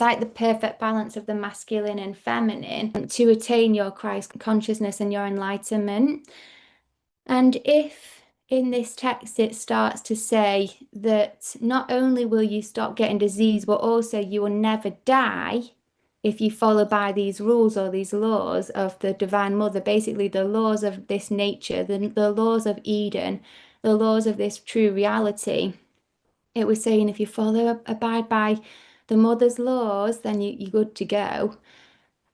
like the perfect balance of the masculine and feminine to attain your Christ consciousness and your enlightenment. And if in this text it starts to say that not only will you stop getting disease, but also you will never die if you follow by these rules or these laws of the Divine Mother, basically the laws of this nature, the laws of Eden, the laws of this true reality. It was saying if you abide by the Mother's laws, then you're good to go.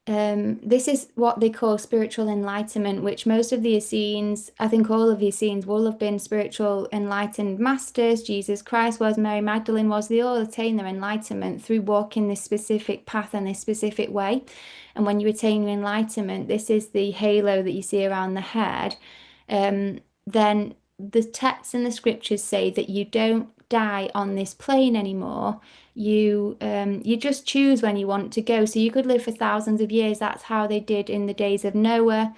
This is what they call spiritual enlightenment, which most of the Essenes, I think all of the Essenes will have been spiritual enlightened masters. Jesus Christ was, Mary Magdalene was, they all attain their enlightenment through walking this specific path and this specific way. And when you attain your enlightenment, this is the halo that you see around the head. Then the texts and the scriptures say that you don't die on this plane anymore. You just choose when you want to go. So you could live for thousands of years. That's how they did in the days of Noah.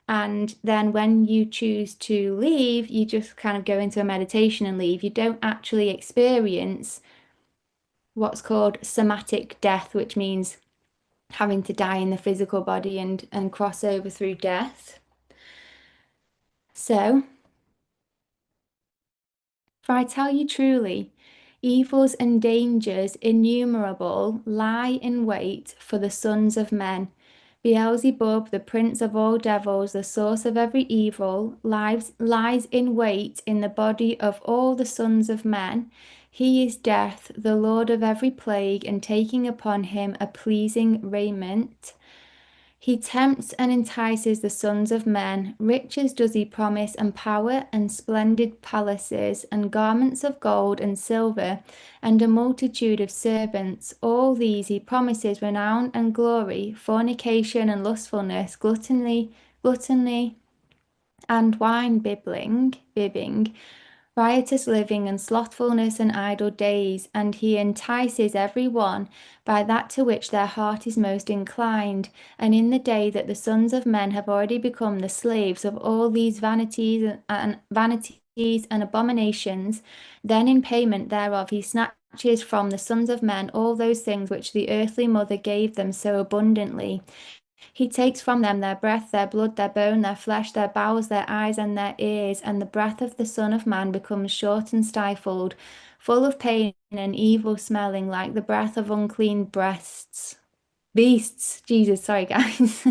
And then when you choose to leave, you just kind of go into a meditation and leave. You don't actually experience what's called somatic death, which means having to die in the physical body and cross over through death. So, for I tell you truly, evils and dangers innumerable lie in wait for the sons of men. Beelzebub, the prince of all devils, the source of every evil, lies in wait in the body of all the sons of men. He is death, the lord of every plague, and taking upon him a pleasing raiment. He tempts and entices the sons of men. Riches does he promise, and power, and splendid palaces, and garments of gold and silver, and a multitude of servants. All these he promises renown and glory, fornication and lustfulness, gluttony and wine bibbing, riotous living and slothfulness and idle days, and he entices every one by that to which their heart is most inclined. And in the day that the sons of men have already become the slaves of all these vanities and abominations, then in payment thereof he snatches from the sons of men all those things which the earthly mother gave them so abundantly. He takes from them their breath, their blood, their bone, their flesh, their bowels, their eyes, and their ears, and the breath of the Son of Man becomes short and stifled, full of pain and evil smelling, like the breath of unclean beasts. Jesus, sorry, guys.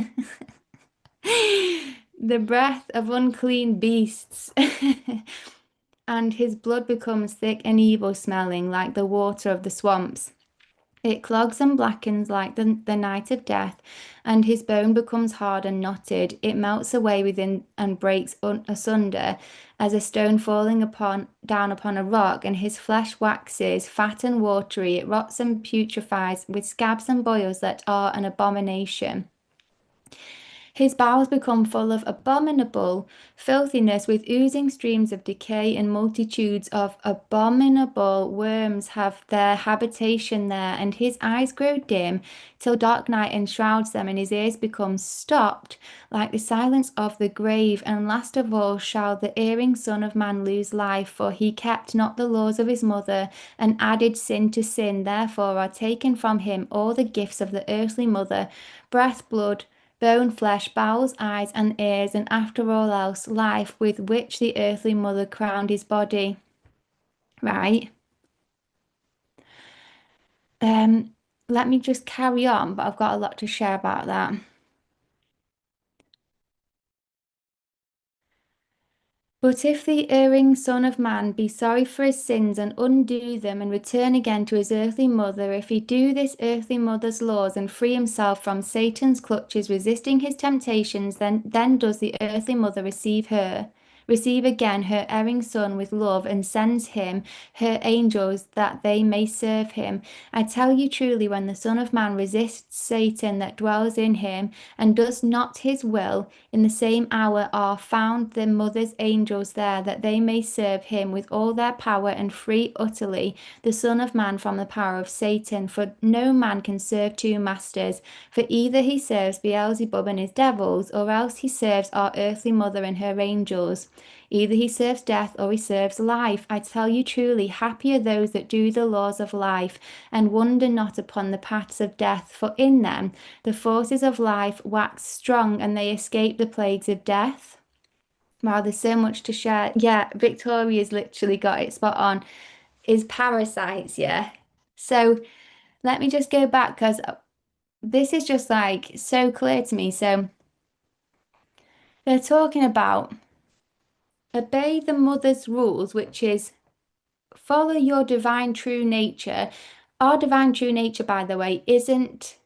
The breath of unclean beasts. And his blood becomes thick and evil smelling, like the water of the swamps. It clogs and blackens like the night of death, and his bone becomes hard and knotted. It melts away within and breaks asunder as a stone falling down upon a rock, and his flesh waxes fat and watery. It rots and putrefies with scabs and boils that are an abomination. His bowels become full of abominable filthiness, with oozing streams of decay, and multitudes of abominable worms have their habitation there. And his eyes grow dim till dark night enshrouds them, and his ears become stopped like the silence of the grave. And last of all shall the erring Son of Man lose life, for he kept not the laws of his mother, and added sin to sin. Therefore are taken from him all the gifts of the earthly mother, breath, blood, bone, flesh, bowels, eyes, and ears, and after all else, life with which the earthly mother crowned his body. Right. Let me just carry on, but I've got a lot to share about that. But if the erring Son of Man be sorry for his sins and undo them and return again to his earthly mother, if he do this earthly mother's laws and free himself from Satan's clutches, resisting his temptations, then does the earthly mother receive again her erring son with love, and sends him her angels that they may serve him. I tell you truly, when the Son of Man resists Satan that dwells in him, and does not his will, in the same hour are found the mother's angels there, that they may serve him with all their power, and free utterly the Son of Man from the power of Satan. For no man can serve two masters, for either he serves Beelzebub and his devils, or else he serves our earthly mother and her angels. Either he serves death or he serves life. I tell you truly, happy are those that do the laws of life and wander not upon the paths of death, for in them the forces of life wax strong and they escape the plagues of death. Wow, there's so much to share. Yeah, Victoria's literally got it spot on. Is parasites, yeah. So let me just go back because this is just like so clear to me. So they're talking about obey the mother's rules, which is follow your divine true nature. Our divine true nature, by the way, isn't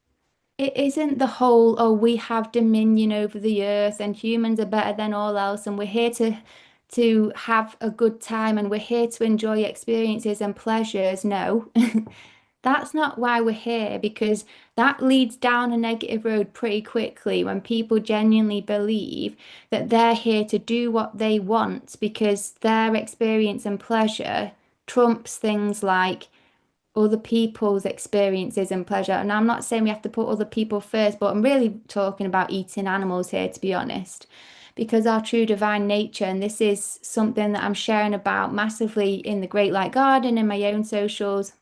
the whole, oh, we have dominion over the earth and humans are better than all else and we're here to have a good time and we're here to enjoy experiences and pleasures. No. That's not why we're here, because that leads down a negative road pretty quickly when people genuinely believe that they're here to do what they want because their experience and pleasure trumps things like other people's experiences and pleasure. And I'm not saying we have to put other people first, but I'm really talking about eating animals here, to be honest. Because our true divine nature, and this is something that I'm sharing about massively in the Great Light Garden and my own socials,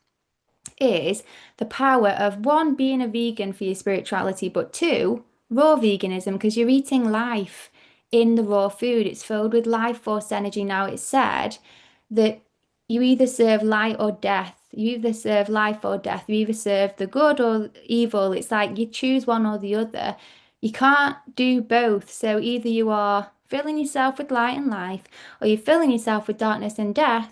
is the power of one, being a vegan for your spirituality, but two, raw veganism, because you're eating life in the raw food. It's filled with life force energy. Now, it's said that you either serve light or death. You either serve life or death. You either serve the good or evil. It's like you choose one or the other. You can't do both. So either you are filling yourself with light and life, or you're filling yourself with darkness and death.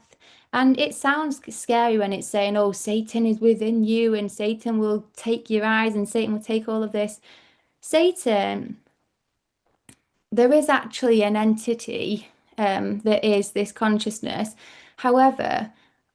And it sounds scary when it's saying, oh, Satan is within you and Satan will take your eyes and Satan will take all of this. Satan, there is actually an entity that is this consciousness. However,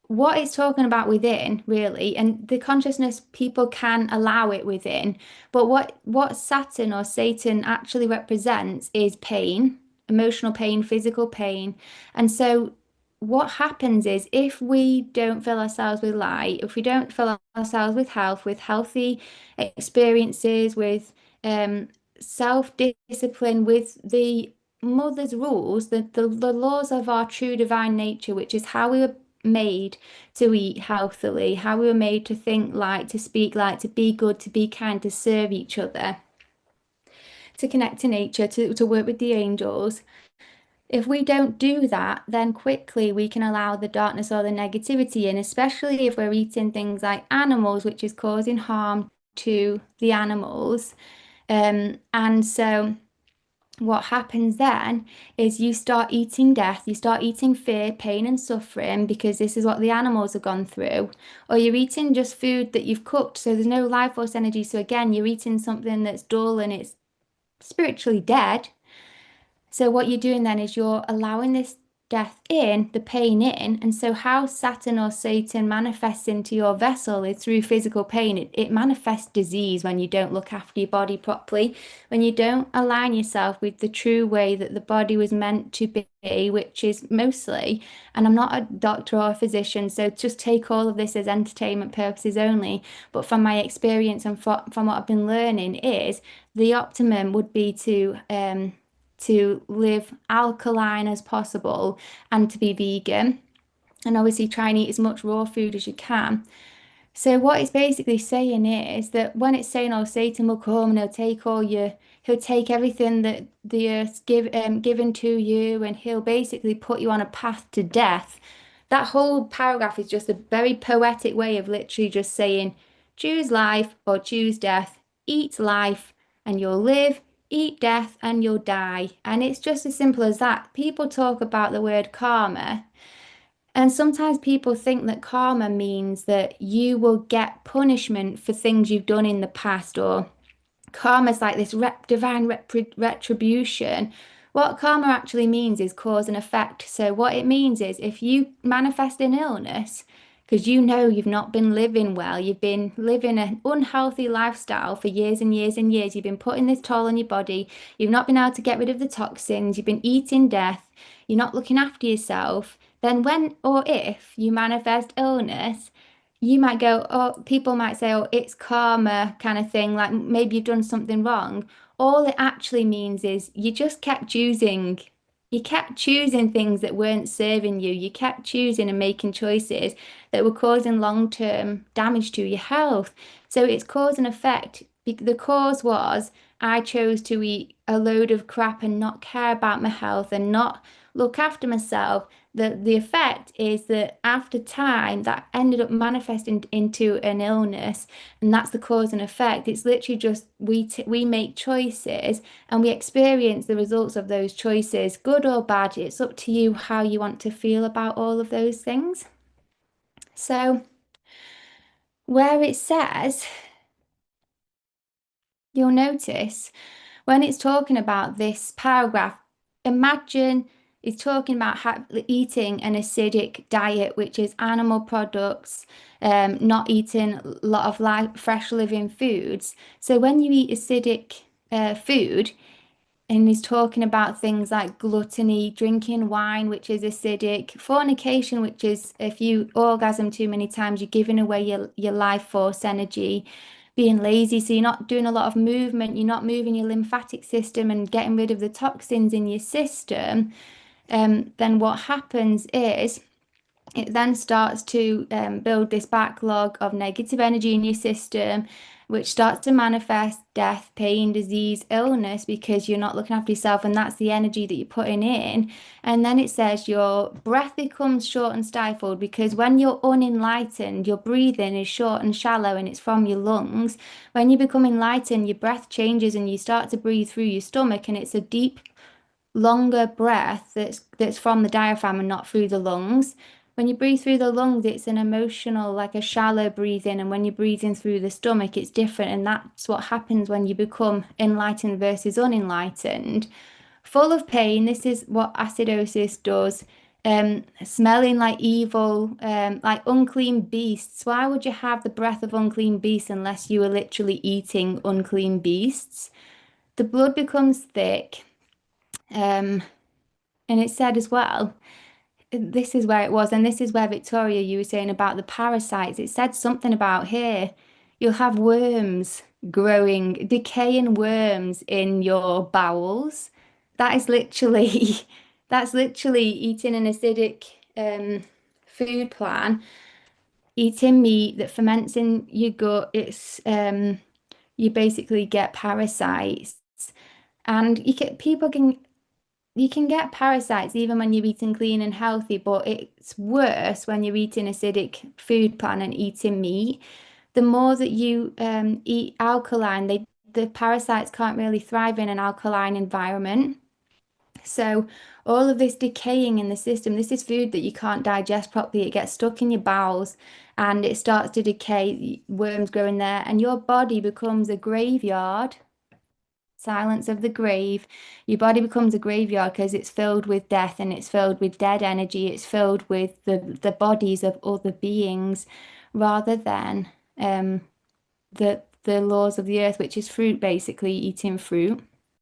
what it's talking about within, really, and the consciousness, people can allow it within, but what Saturn or Satan actually represents is pain, emotional pain, physical pain. And so what happens is if we don't fill ourselves with light, if we don't fill ourselves with health, with healthy experiences, with um, self-discipline, with the mother's rules, the laws of our true divine nature, which is how we were made to eat healthily, how we were made to think light, to speak light, to be good, to be kind, to serve each other, to connect to nature, to work with the angels. If we don't do that, then quickly we can allow the darkness or the negativity in, especially if we're eating things like animals, which is causing harm to the animals. And so what happens then is you start eating death, you start eating fear, pain, and suffering because this is what the animals have gone through. Or you're eating just food that you've cooked, so there's no life force energy. So again, you're eating something that's dull and it's spiritually dead. So what you're doing then is you're allowing this death in, the pain in. And so how Saturn or Satan manifests into your vessel is through physical pain. It manifests disease when you don't look after your body properly, when you don't align yourself with the true way that the body was meant to be, which is mostly, and I'm not a doctor or a physician, so just take all of this as entertainment purposes only. But from my experience and from what I've been learning is the optimum would be to live alkaline as possible and to be vegan and obviously try and eat as much raw food as you can. So what it's basically saying is that when it's saying, oh, Satan will come and he'll take everything that the earth's given to you and he'll basically put you on a path to death. That whole paragraph is just a very poetic way of literally just saying, choose life or choose death, eat life and you'll live, eat death and you'll die. And it's just as simple as that. People talk about the word karma. And sometimes people think that karma means that you will get punishment for things you've done in the past, or karma is like this divine retribution. What karma actually means is cause and effect. So, what it means is if you manifest an illness, because you know you've not been living well, you've been living an unhealthy lifestyle for years and years and years, you've been putting this toll on your body, you've not been able to get rid of the toxins, you've been eating death, you're not looking after yourself, then when or if you manifest illness, you might go, oh, people might say, oh, it's karma kind of thing, like maybe you've done something wrong. All it actually means is you just kept choosing, You kept choosing things that weren't serving you. You kept choosing and making choices that were causing long-term damage to your health. So it's cause and effect. The cause was I chose to eat a load of crap and not care about my health and not look after myself. The effect is that after time, that ended up manifesting into an illness, and that's the cause and effect. It's literally just we make choices and we experience the results of those choices, good or bad. It's up to you how you want to feel about all of those things. So, where it says, you'll notice when it's talking about this paragraph, imagine it's talking about eating an acidic diet, which is animal products, not eating a lot of fresh living foods. So when you eat acidic food, and he's talking about things like gluttony, drinking wine, which is acidic, fornication, which is if you orgasm too many times, you're giving away your life force energy, being lazy, so you're not doing a lot of movement, you're not moving your lymphatic system and getting rid of the toxins in your system, then what happens is it then starts to build this backlog of negative energy in your system, which starts to manifest death, pain, disease, illness because you're not looking after yourself, and that's the energy that you're putting in. And then it says your breath becomes short and stifled because when you're unenlightened, your breathing is short and shallow and it's from your lungs. When you become enlightened, your breath changes and you start to breathe through your stomach, and it's a deep longer breath that's from the diaphragm and not through the lungs. When you breathe through the lungs, it's an emotional, like a shallow breathing, and when you're breathing through the stomach, it's different. And that's what happens when you become enlightened versus unenlightened. Full of pain, this is what acidosis does. Smelling like evil, like unclean beasts. Why would you have the breath of unclean beasts unless you were literally eating unclean beasts? The blood becomes thick. Um, and it said as well, this is where it was, and this is where Victoria, you were saying about the parasites. It said something about here, you'll have worms growing, decaying worms in your bowels. That is literally, that's literally eating an acidic food plan, eating meat that ferments in your gut. It's you basically get parasites, and people can you can get parasites even when you're eating clean and healthy, but it's worse when you're eating acidic food plan and eating meat. The more that you eat alkaline, the parasites can't really thrive in an alkaline environment. So all of this decaying in the system, this is food that you can't digest properly. It gets stuck in your bowels and it starts to decay, worms grow in there, and your body becomes a graveyard. Silence of the grave. Your body becomes a graveyard because it's filled with death and it's filled with dead energy. It's filled with the bodies of other beings rather than the laws of the earth, which is fruit, basically eating fruit.